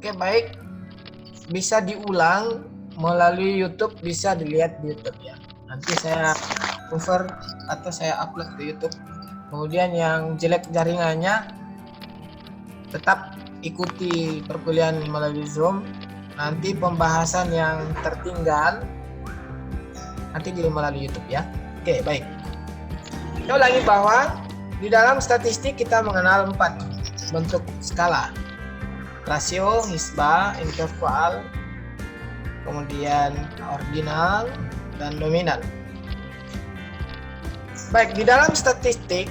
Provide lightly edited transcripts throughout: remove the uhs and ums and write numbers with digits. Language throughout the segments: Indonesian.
Oke, baik. Bisa diulang melalui YouTube, bisa dilihat di YouTube ya. Nanti saya cover atau saya upload ke YouTube. Kemudian yang jelek jaringannya tetap ikuti perkuliahan melalui Zoom. Nanti pembahasan yang tertinggal nanti melalui YouTube ya. Oke, baik. Kita ulangi bahwa di dalam statistik kita mengenal 4 bentuk skala. Rasio, hisba, interval, kemudian ordinal, dan nominal. Baik, di dalam statistik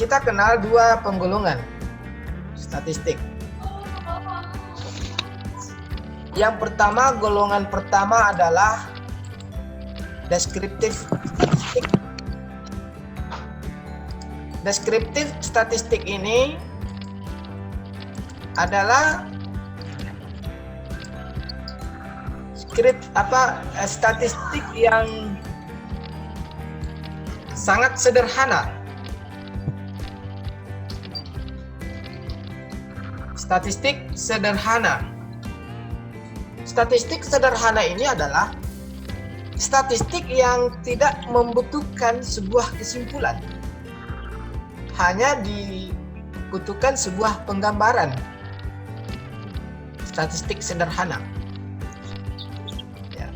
kita kenal 2 penggolongan statistik. Yang pertama, golongan pertama adalah deskriptif statistik. Deskriptif statistik ini adalah statistik yang sangat sederhana. Statistik sederhana. Statistik sederhana ini adalah statistik yang tidak membutuhkan sebuah kesimpulan. Hanya dibutuhkan sebuah penggambaran. Statistik sederhana. Ya.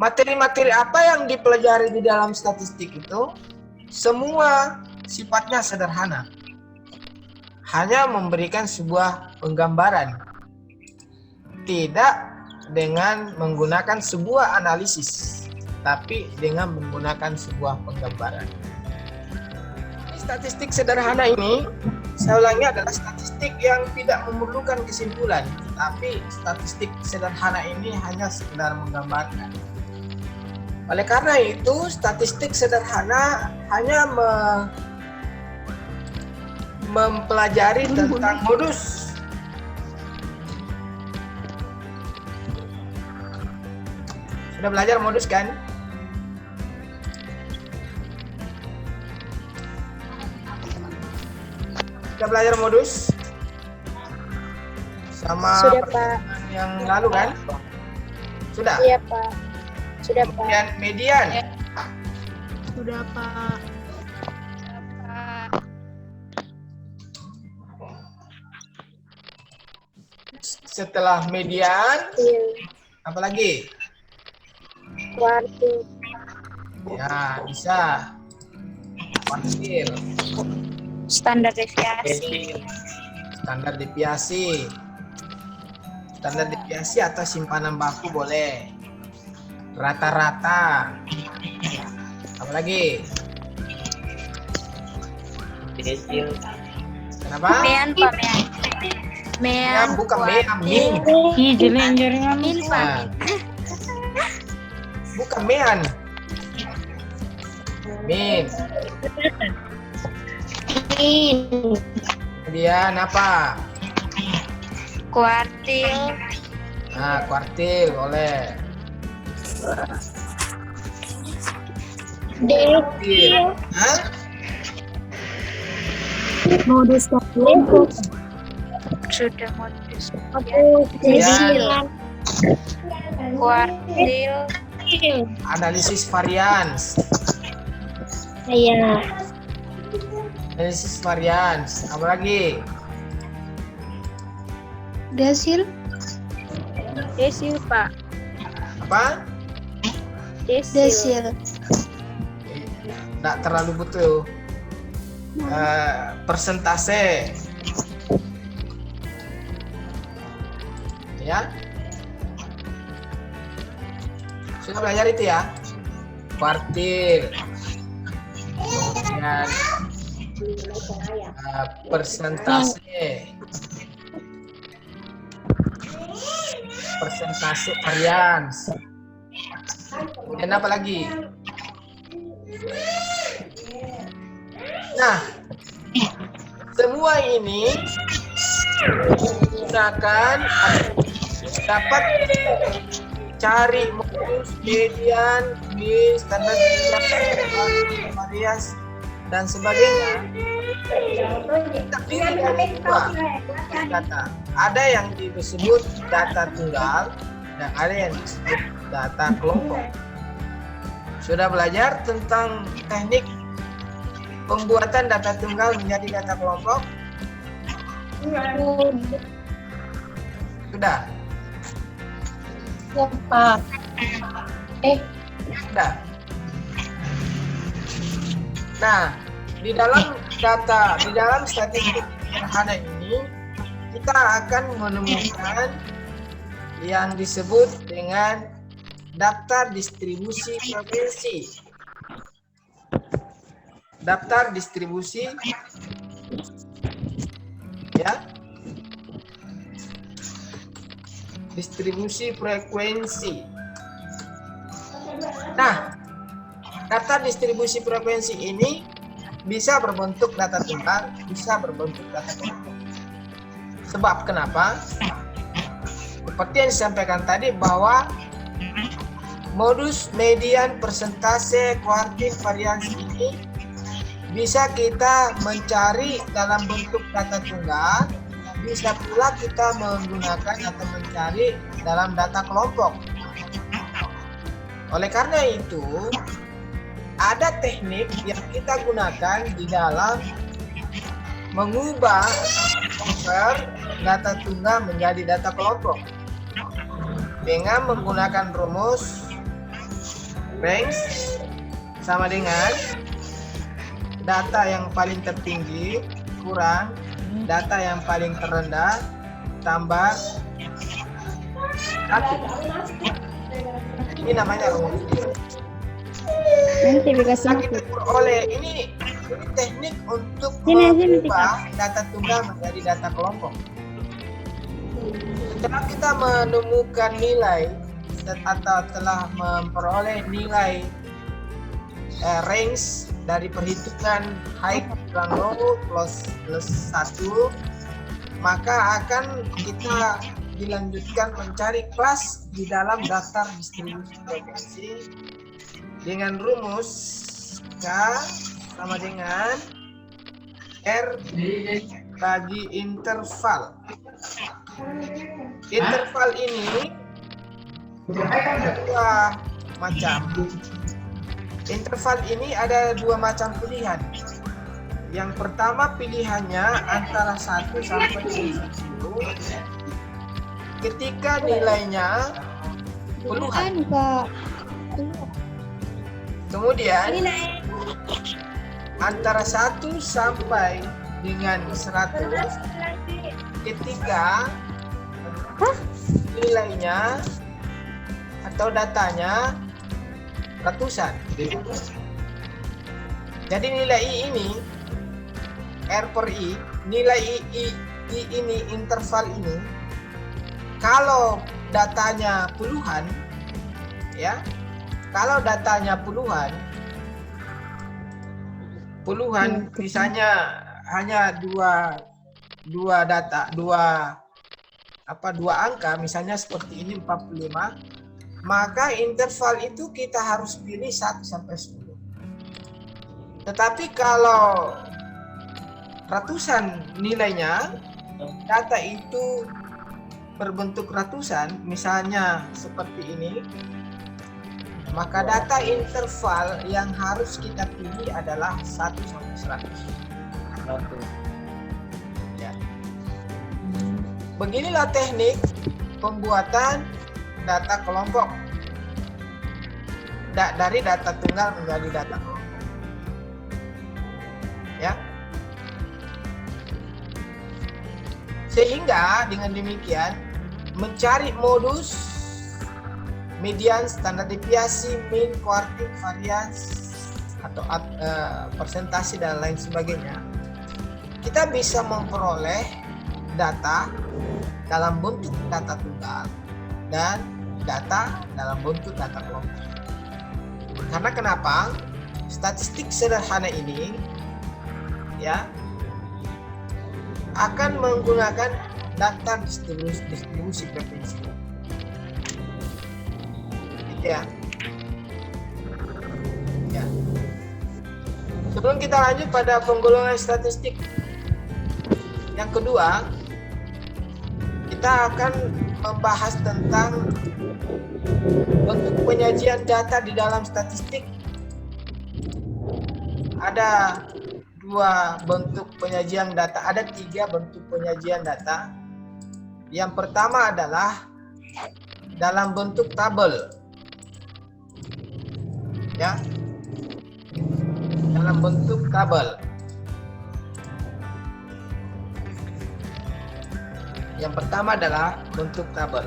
Materi-materi apa yang dipelajari di dalam statistik itu semua sifatnya sederhana. Hanya memberikan sebuah penggambaran. Tidak dengan menggunakan sebuah analisis, tapi dengan menggunakan sebuah penggambaran. Statistik sederhana ini, saya ulangi, adalah statistik yang tidak memerlukan kesimpulan, tapi statistik sederhana ini hanya sekedar menggambarkan. Oleh karena itu, statistik sederhana hanya mempelajari tentang modus. Sudah belajar modus kan? Sudah belajar modus? Sama sudah, Pak. Yang lalu kan? Sudah? Iya, Pak. Sudah, Pak. Kemudian median? Sudah, Pak. Setelah median, apa lagi? Kuartil. Ya, bisa. Kuartil. Standar deviasi. Standar deviasi. Standar deviasi atau simpanan baku boleh. Rata-rata. Apa lagi? Desil. Kenapa? Mean, Pak, mean. Ya, bukan mean, min. Ih, jaringan. Min, Pak. Bukan mean. Min. Min. Kemudian apa? Kuartil. Nah, kuartil boleh. Kuartil. Hah? Modus statistik. Sudah modus. Ya. Kuartil. Analisis varians. Iya. Analisis varians. Apa lagi? Desil. Desil, Pak. Apa? Desil. Tidak terlalu butuh. Persentase. Ya. Sudah belajar itu ya? Kuartil. Kemudian persentase. Persentase varians. Kemudian apa lagi? Nah, semua ini digunakan dapat cari modus, median, standar deviasi, varias, dan sebagainya. Terdiri dari 2. data. Ada yang disebut data tunggal dan ada yang disebut data kelompok. Sudah belajar tentang teknik pembuatan data tunggal menjadi data kelompok? Sudah? Ya, Pak. Sudah. Nah, di dalam statistik sederhana ini kita akan menemukan yang disebut dengan daftar distribusi frekuensi. Daftar distribusi, ya, distribusi frekuensi. Nah, daftar distribusi frekuensi ini bisa berbentuk data tunggal, bisa berbentuk data kelompok. Sebab kenapa? Seperti yang disampaikan tadi bahwa modus, median, persentase, kuartil, variansi ini bisa kita mencari dalam bentuk data tunggal, bisa pula kita menggunakan atau mencari dalam data kelompok. Oleh karena itu, ada teknik yang kita gunakan di dalam mengubah data tunggal menjadi data kelompok dengan menggunakan rumus range sama dengan data yang paling tertinggi kurang data yang paling terendah tambah 1. Ini namanya rumus. Nanti dikasih Nah, kita peroleh ini teknik untuk mengubah data tunggal menjadi data kelompok. Setelah kita menemukan nilai atau telah memperoleh nilai range dari perhitungan height kurang low plus 1, maka akan kita dilanjutkan mencari kelas di dalam daftar distribusi frekuensi dengan rumus K sama dengan R bagi interval. Interval ini dua macam. Interval ini ada dua macam pilihan. Yang pertama pilihannya antara 1 sampai 10 ketika nilainya puluhan. Kemudian antara 1 sampai dengan 100 ketika nilainya atau datanya ratusan. Jadi nilai I ini R per I, nilai I ini, interval ini, kalau datanya puluhan, ya, kalau datanya puluhan, misalnya hanya dua angka, misalnya seperti ini 45, maka interval itu kita harus pilih 1 sampai 10. Tetapi kalau ratusan nilainya, data itu berbentuk ratusan, misalnya seperti ini, maka data interval yang harus kita pilih adalah 1 sampai 100. Ya. Beginilah teknik pembuatan data kelompok. Dari data tunggal menjadi data kelompok. Ya. Sehingga dengan demikian mencari modus, median, standar deviasi, mean, kuartil, varians atau persentase dan lain sebagainya, kita bisa memperoleh data dalam bentuk data tunggal dan data dalam bentuk data kelompok. Karena kenapa? Statistik sederhana ini, ya, akan menggunakan daftar distribusi frekuensi. Ya. Ya. Sebelum kita lanjut pada penggolongan statistik yang kedua, kita akan membahas tentang bentuk penyajian data di dalam statistik. Ada 2 bentuk penyajian data, ada 3 bentuk penyajian data. Yang pertama adalah dalam bentuk tabel. Ya. Dalam bentuk tabel. Yang pertama adalah bentuk tabel.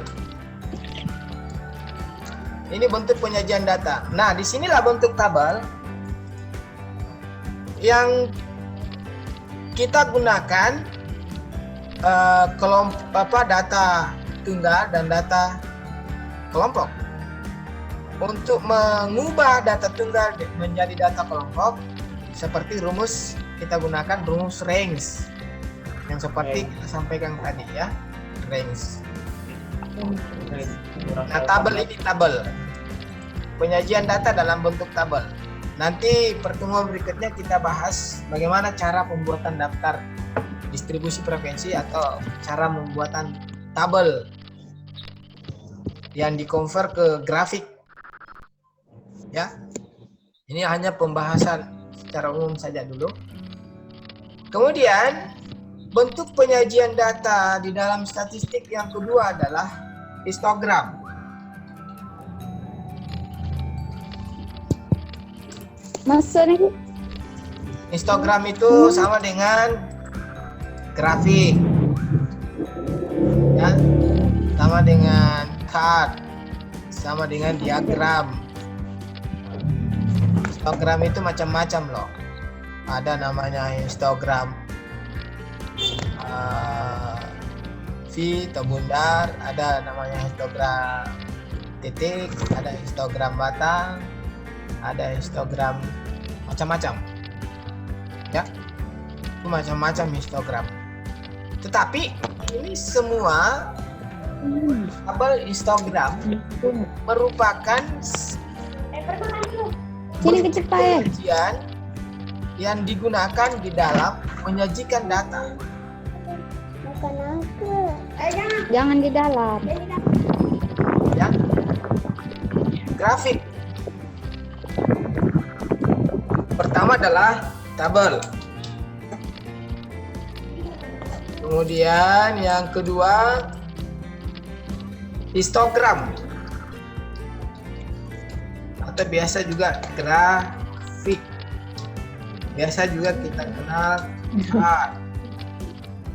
Ini bentuk penyajian data. Nah, disinilah bentuk tabel yang kita gunakan data tunggal dan data kelompok. Untuk mengubah data tunggal menjadi data kelompok, seperti rumus, kita gunakan rumus range yang seperti kita sampaikan tadi ya, range. Nah, tabel ini tabel penyajian data dalam bentuk tabel. Nanti pertemuan berikutnya kita bahas bagaimana cara pembuatan daftar distribusi preferensi atau cara pembuatan tabel yang dikonvert ke grafik. Ya, ini hanya pembahasan secara umum saja dulu. Kemudian bentuk penyajian data di dalam statistik yang kedua adalah histogram. Maksudnya Histogram itu sama dengan grafik, ya, sama dengan chart, sama dengan diagram. Histogram itu macam-macam loh. Ada namanya histogram V atau bundar, ada namanya histogram titik, ada histogram batang, ada histogram macam-macam. Ya, itu macam-macam histogram. Tetapi ini semua tabel histogram merupakan penyajian yang digunakan di dalam menyajikan data. jangan di dalam. Ya, grafik. Pertama adalah tabel. Kemudian yang kedua histogram atau biasa juga grafik. Biasa juga kita kenal chart.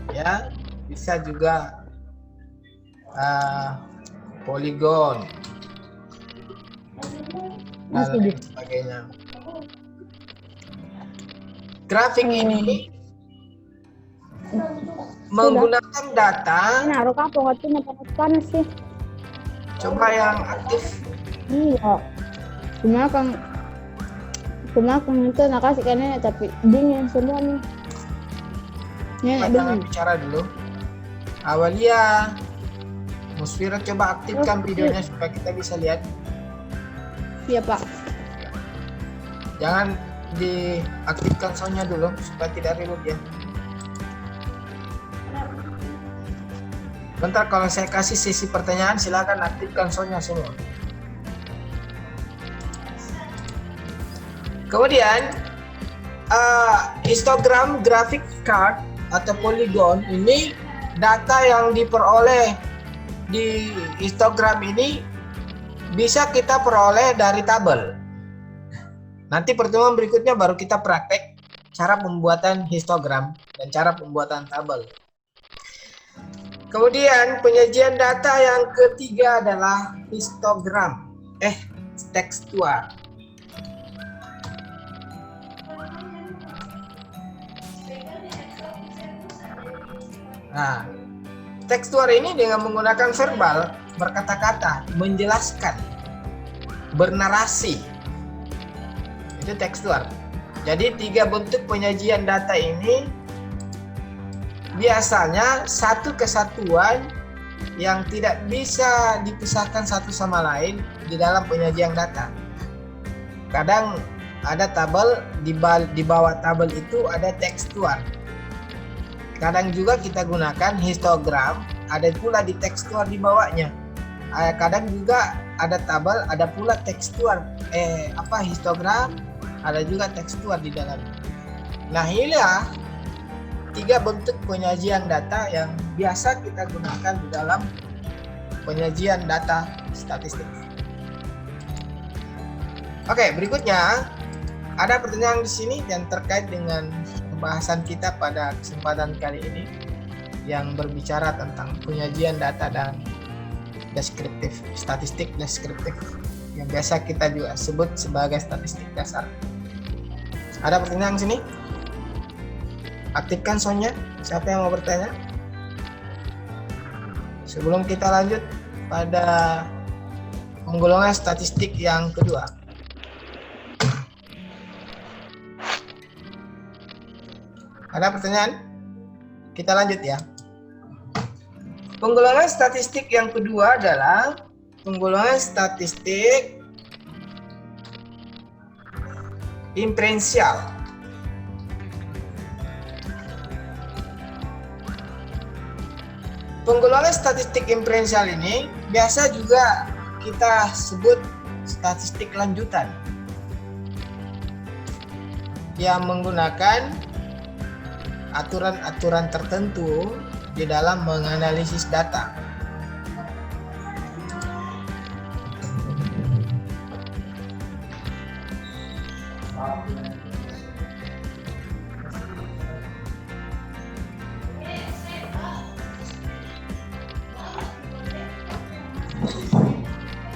Ya, bisa juga poligon dan lain sebagainya. Grafik ini menggunakan data. Naruh kapok itu panas sih. Coba yang aktif. Iya. Cuma kan itu nak kasih kayaknya tapi dingin semua nih. Nenek Jangan dingin. bicara dulu. Awalia, Musfira, coba aktifkan videonya supaya kita bisa lihat. Iya Pak. Jangan diaktifkan soundnya dulu supaya tidak ribut ya. Bentar, kalau saya kasih sesi pertanyaan silakan aktifkan soundnya semua. Kemudian histogram, grafik, chart atau poligon ini data yang diperoleh di histogram ini bisa kita peroleh dari tabel. Nanti pertemuan berikutnya baru kita praktek cara pembuatan histogram dan cara pembuatan tabel. Kemudian penyajian data yang ketiga adalah histogram, tekstual. Nah, tekstual ini dengan menggunakan verbal, berkata-kata, menjelaskan, bernarasi. Itu tekstual. Jadi 3 bentuk penyajian data ini biasanya satu kesatuan yang tidak bisa dipisahkan satu sama lain di dalam penyajian data. Kadang ada tabel, di bawah tabel itu ada tekstual. Kadang juga kita gunakan histogram ada pula di tekstual di bawahnya. Kadang juga ada tabel, ada pula tekstual histogram, ada juga tekstual di dalam. Nah, inilah 3 bentuk penyajian data yang biasa kita gunakan di dalam penyajian data statistik. Oke, berikutnya ada pertanyaan di sini yang terkait dengan pembahasan kita pada kesempatan kali ini yang berbicara tentang penyajian data dan deskriptif, statistik deskriptif yang biasa kita juga sebut sebagai statistik dasar. Ada pertanyaan di sini? Aktifkan soundnya. Siapa yang mau bertanya? Sebelum kita lanjut pada penggolongan statistik yang kedua. Ada pertanyaan? Kita lanjut ya. Penggolongan statistik yang kedua adalah penggolongan statistik inferensial. Penggolongan statistik inferensial ini biasa juga kita sebut statistik lanjutan yang menggunakan aturan-aturan tertentu di dalam menganalisis data.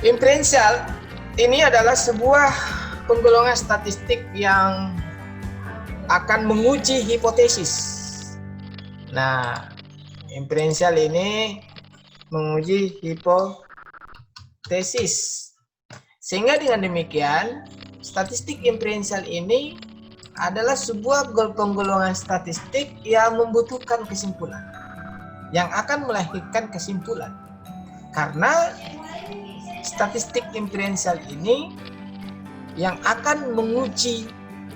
Inferensial ini adalah sebuah penggolongan statistik yang akan menguji hipotesis. Nah, inferensial ini menguji hipotesis. Sehingga dengan demikian, statistik inferensial ini adalah sebuah penggolongan statistik yang membutuhkan kesimpulan, yang akan melahirkan kesimpulan. Karena statistik inferensial ini yang akan menguji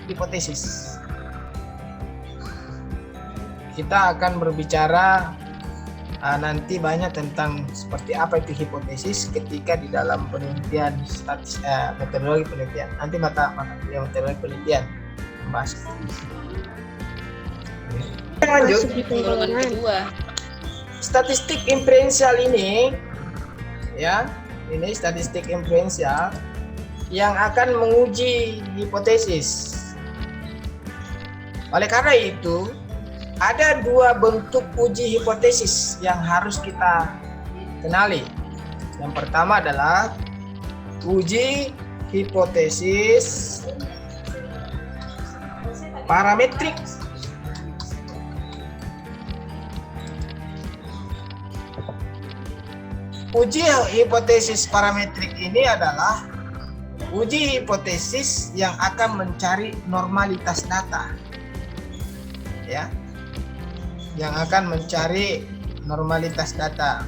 hipotesis. Kita akan berbicara nanti banyak tentang seperti apa itu hipotesis ketika di dalam penelitian metodologi penelitian. Nanti mata metodologi penelitian membahas. Lanjut. Statistik inferensial ini, ya, ini statistik inferensial yang akan menguji hipotesis. Oleh karena itu, ada 2 bentuk uji hipotesis yang harus kita kenali. Yang pertama adalah uji hipotesis parametrik. Uji hipotesis parametrik ini adalah uji hipotesis yang akan mencari normalitas data. Ya. Yang akan mencari normalitas data.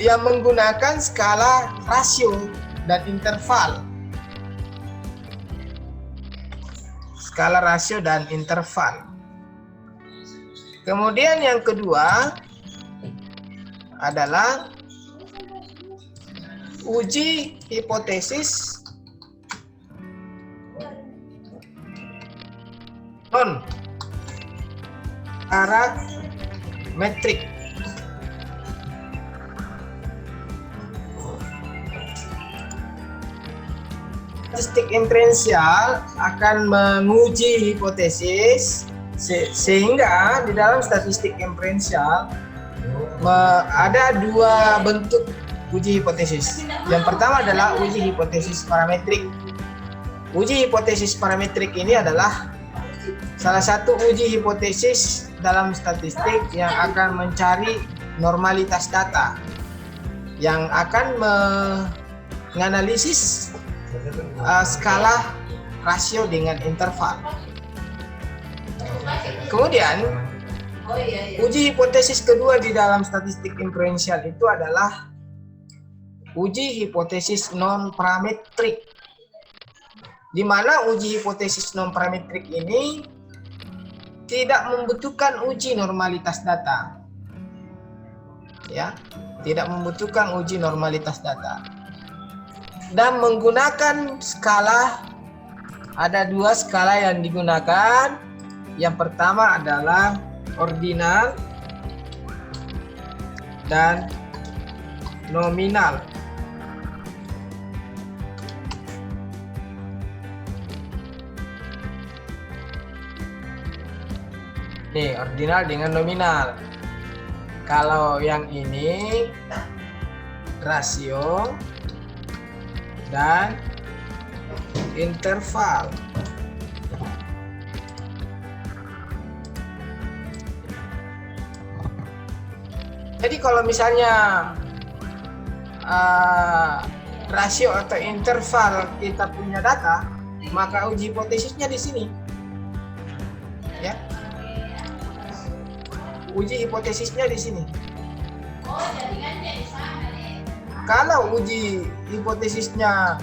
Yang menggunakan skala rasio dan interval. Skala rasio dan interval. Kemudian yang kedua adalah uji hipotesis non parametrik. Statistik inferensial akan menguji hipotesis sehingga di dalam statistik inferensial ada 2 bentuk uji hipotesis. Yang pertama adalah uji hipotesis parametrik. Uji hipotesis parametrik ini adalah salah satu uji hipotesis dalam statistik yang akan mencari normalitas data, yang akan menganalisis skala rasio dengan interval. Kemudian, uji hipotesis kedua di dalam statistik inferensial itu adalah uji hipotesis non parametrik, di mana uji hipotesis non parametrik ini tidak membutuhkan uji normalitas data. Ya, tidak membutuhkan uji normalitas data. Dan menggunakan skala, ada 2 skala yang digunakan. Yang pertama adalah ordinal dan nominal. Nih, ordinal dengan nominal. Kalau yang ini rasio dan interval. Jadi kalau misalnya rasio atau interval kita punya data, maka uji hipotesisnya di sini. Ya. Uji hipotesisnya di sini. Kalau uji hipotesisnya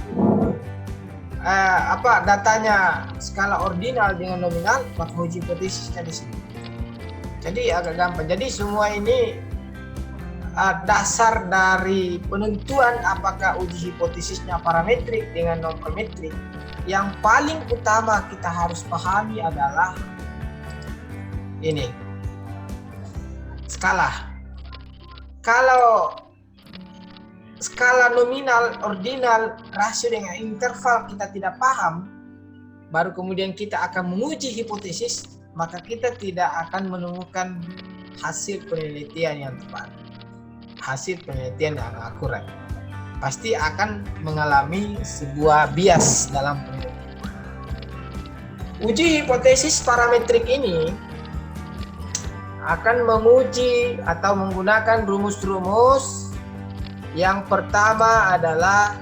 datanya skala ordinal dengan nominal, maka uji hipotesisnya di sini. Jadi agak gampang. Jadi semua ini dasar dari penentuan apakah uji hipotesisnya parametrik dengan non parametrik. Yang paling utama kita harus pahami adalah ini. Skala. Kalau skala nominal, ordinal, rasio dengan interval kita tidak paham, baru kemudian kita akan menguji hipotesis, maka kita tidak akan menemukan hasil penelitian yang tepat, hasil penelitian yang akurat. Pasti akan mengalami sebuah bias dalam penelitian. Uji hipotesis parametrik ini akan menguji atau menggunakan rumus-rumus. Yang pertama adalah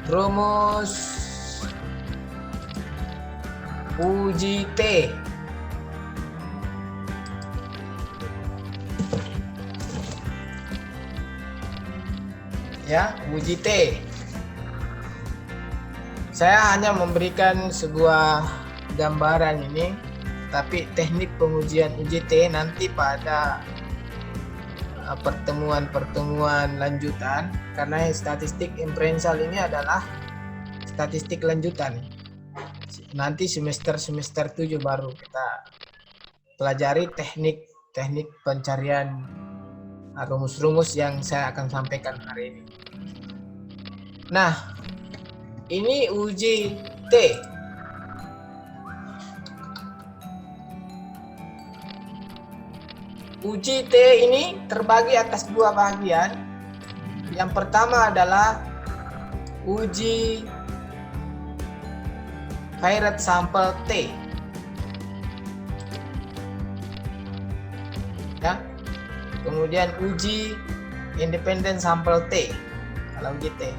rumus uji T. Ya, uji T. Saya hanya memberikan sebuah gambaran ini, tapi teknik pengujian uji T nanti pada pertemuan-pertemuan lanjutan, karena statistik inferensial ini adalah statistik lanjutan. Nanti semester 7 baru kita pelajari teknik pencarian rumus-rumus yang saya akan sampaikan hari ini. Nah, ini uji T. Uji T ini terbagi atas 2 bagian. Yang pertama adalah uji variate sample T. Ya. Kemudian uji independent sample T. Kalau uji T.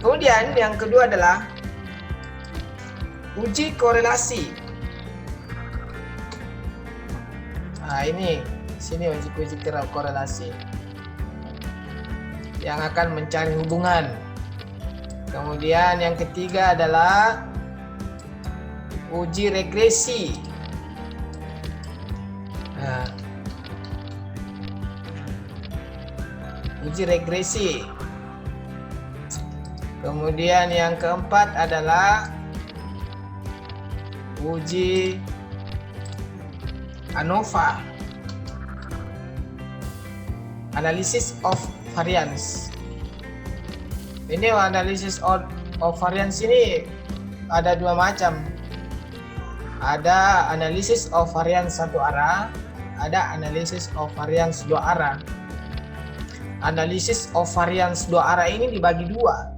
Kemudian yang kedua adalah uji korelasi. Nah, sini uji korelasi yang akan mencari hubungan. Kemudian yang ketiga adalah uji regresi. Nah, uji regresi. Kemudian yang keempat adalah uji ANOVA, analysis of variance. Ini analysis of variance ini ada 2 macam. Ada analysis of variance satu arah, ada analysis of variance 2 arah. Analysis of variance 2 arah ini dibagi 2.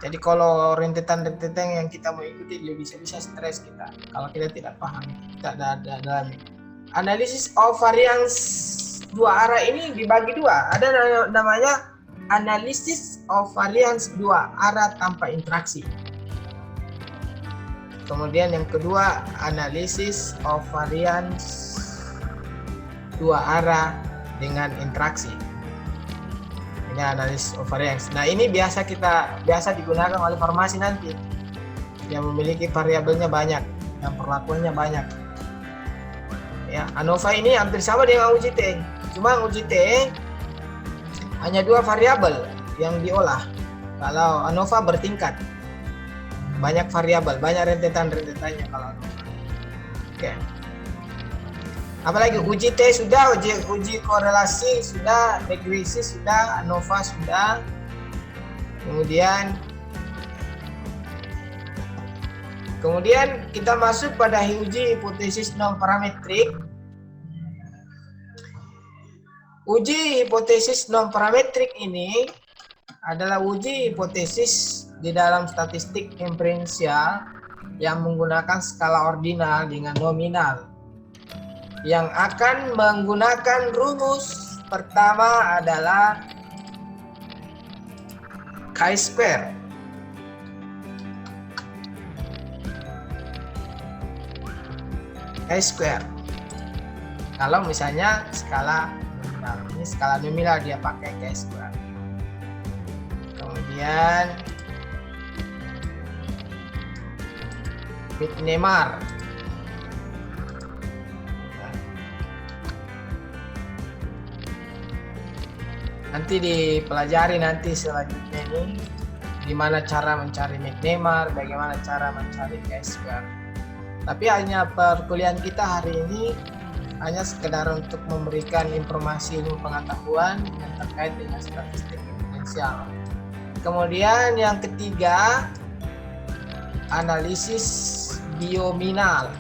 Jadi kalau rentetan-rentetan yang kita mau ikuti bisa stres kita kalau kita tidak paham, tidak dalam. Analisis of variance 2 arah ini dibagi 2. Ada namanya analisis of variance 2 arah tanpa interaksi. Kemudian yang kedua, analisis of variance 2 arah dengan interaksi. Ini analisis of variance. Nah, ini biasa digunakan oleh farmasi nanti yang memiliki variabelnya banyak. yang perlakuannya banyak. Ya, ANOVA ini hampir sama dengan uji T. Cuma uji T hanya 2 variabel yang diolah. Kalau ANOVA bertingkat, banyak variabel, banyak rentetan-rentetannya kalau ANOVA. Oke. Apalagi uji T sudah, uji korelasi sudah, regressi sudah, ANOVA sudah. Kemudian kita masuk pada uji hipotesis non parametrik. Uji hipotesis non parametrik ini adalah uji hipotesis di dalam statistik inferensial yang menggunakan skala ordinal dengan nominal, yang akan menggunakan rumus pertama adalah chi-square. Chi-square. Kalau misalnya skala nominal, ini skala nominal dia pakai chi-square. Kemudian McNemar. Nanti dipelajari nanti selanjutnya ini gimana cara mencari McNemar, bagaimana cara mencari chi-square. Tapi hanya perkuliahan kita hari ini hanya sekedar untuk memberikan informasi ilmu pengetahuan yang terkait dengan statistik inferensial. Kemudian yang ketiga, analisis biominal.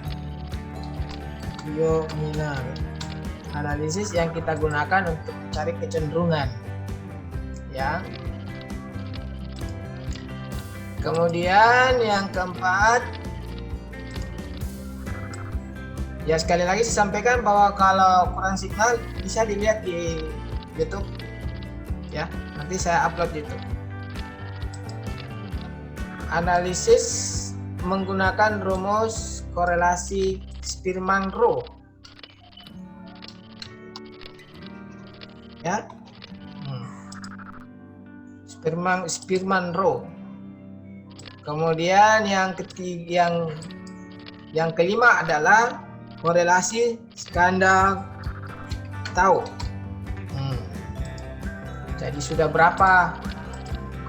Analisis yang kita gunakan untuk mencari kecenderungan. Ya. Kemudian yang keempat, ya sekali lagi saya sampaikan bahwa kalau kurang signal bisa dilihat di YouTube. Ya, nanti saya upload di YouTube. Analisis menggunakan rumus korelasi Spearman-Rho. Ya. Spearman-Rho. Kemudian yang ketiga, yang kelima adalah korelasi skandal-Tau. Jadi sudah berapa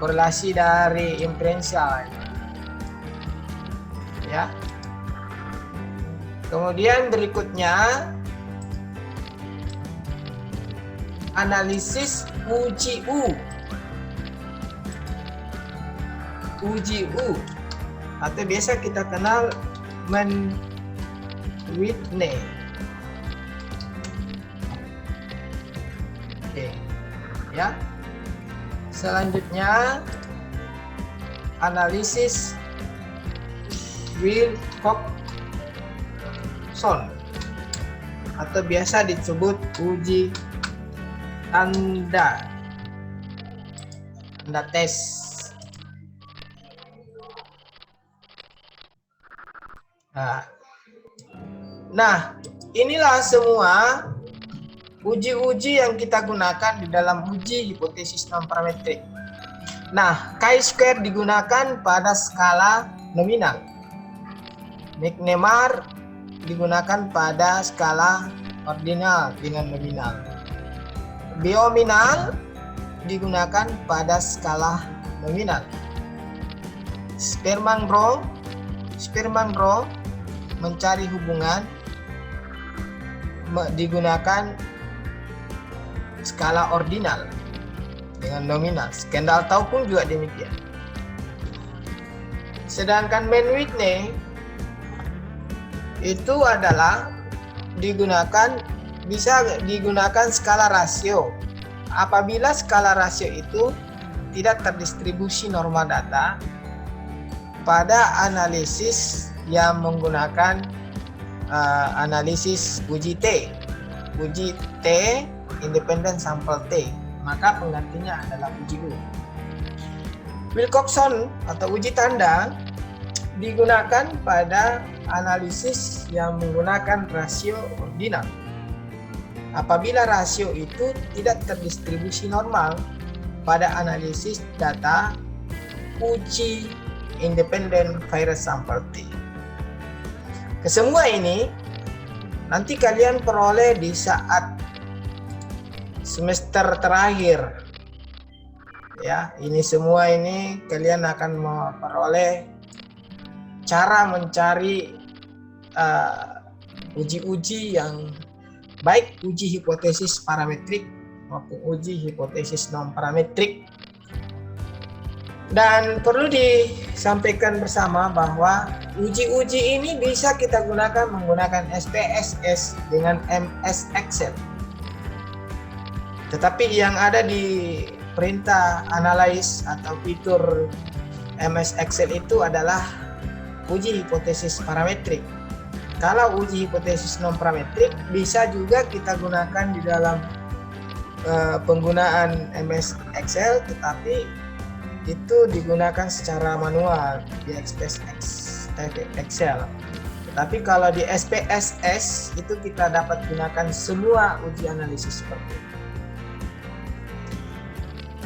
korelasi dari inferensial? Ya. Kemudian berikutnya analisis uji-U. Uji-U atau biasa kita kenal Whitney. Oke. Ya. Selanjutnya analisis Wilcoxon atau biasa disebut uji tanda tes. Nah, inilah semua uji-uji yang kita gunakan di dalam uji hipotesis non parametrik. Nah, chi-square digunakan pada skala nominal. McNemar digunakan pada skala ordinal dengan nominal. Biominal digunakan pada skala nominal. Spearman-Rho mencari hubungan digunakan skala ordinal dengan nominal. Skandal-Tau pun juga demikian. Sedangkan Mann-Whitney itu adalah bisa digunakan skala rasio. Apabila skala rasio itu tidak terdistribusi normal data pada analisis yang menggunakan analisis uji T independent sample T, maka penggantinya adalah uji U. Wilcoxon atau uji tanda digunakan pada analisis yang menggunakan rasio ordinal. Apabila rasio itu tidak terdistribusi normal pada analisis data uji independent virus sample T. Semua ini nanti kalian peroleh di saat semester terakhir. Ya, ini semua ini kalian akan memperoleh cara mencari uji-uji yang baik uji hipotesis parametrik maupun uji hipotesis non parametrik. Dan perlu disampaikan bersama bahwa uji-uji ini bisa kita gunakan menggunakan SPSS dengan MS Excel. Tetapi yang ada di perintah analyze atau fitur MS Excel itu adalah uji hipotesis parametrik. Kalau uji hipotesis non parametrik bisa juga kita gunakan di dalam penggunaan MS Excel, tetapi itu digunakan secara manual di Excel. Tetapi kalau di SPSS itu kita dapat gunakan semua uji analisis seperti itu.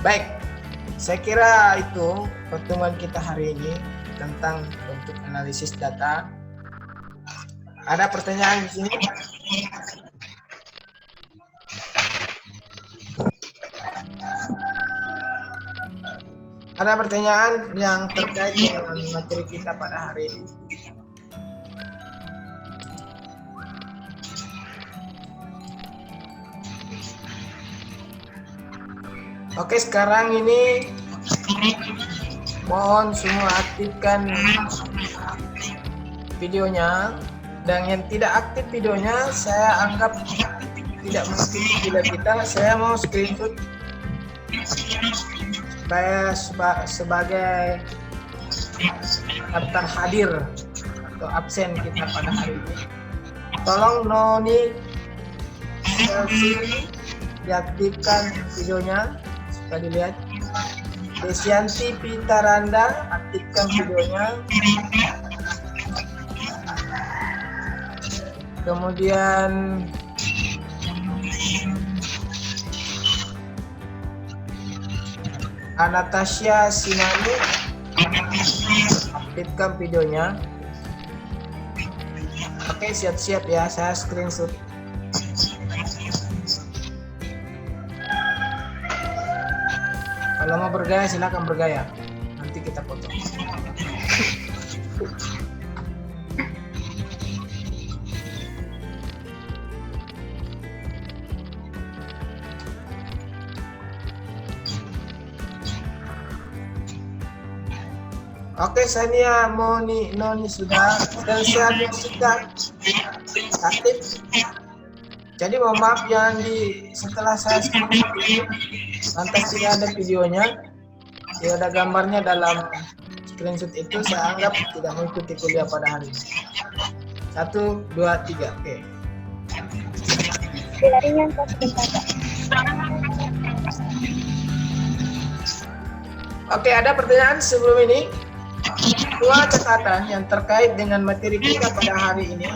Baik, saya kira itu pertemuan kita hari ini tentang bentuk analisis data. Ada pertanyaan di sini? Ada pertanyaan yang terkait dengan materi kita pada hari ini? Oke, sekarang ini mohon semua aktifkan videonya, dan yang tidak aktif videonya saya anggap tidak mengikuti video kita. Saya mau screenshot supaya sebagai daftar hadir atau absen kita pada hari ini. Tolong Noni diaktifkan videonya supaya dilihat. Desianti Pitaranda, aktifkan videonya. Kemudian Anastasia Sinani, aktifkan videonya. Oke, siap-siap ya, saya screenshot. Kalau mau bergaya silakan bergaya, nanti kita foto. Oke, Sania, Noni sudah, dan saya sudah aktif. Jadi mohon maaf yang setelah saya screenshot ini lantas tidak ada videonya, tidak ada gambarnya dalam screenshot itu, saya anggap tidak mengikuti kuliah pada hari ini. 1, 2, 3, oke. Oke, ada pertanyaan sebelum ini? Dua catatan yang terkait dengan materi kita pada hari ini.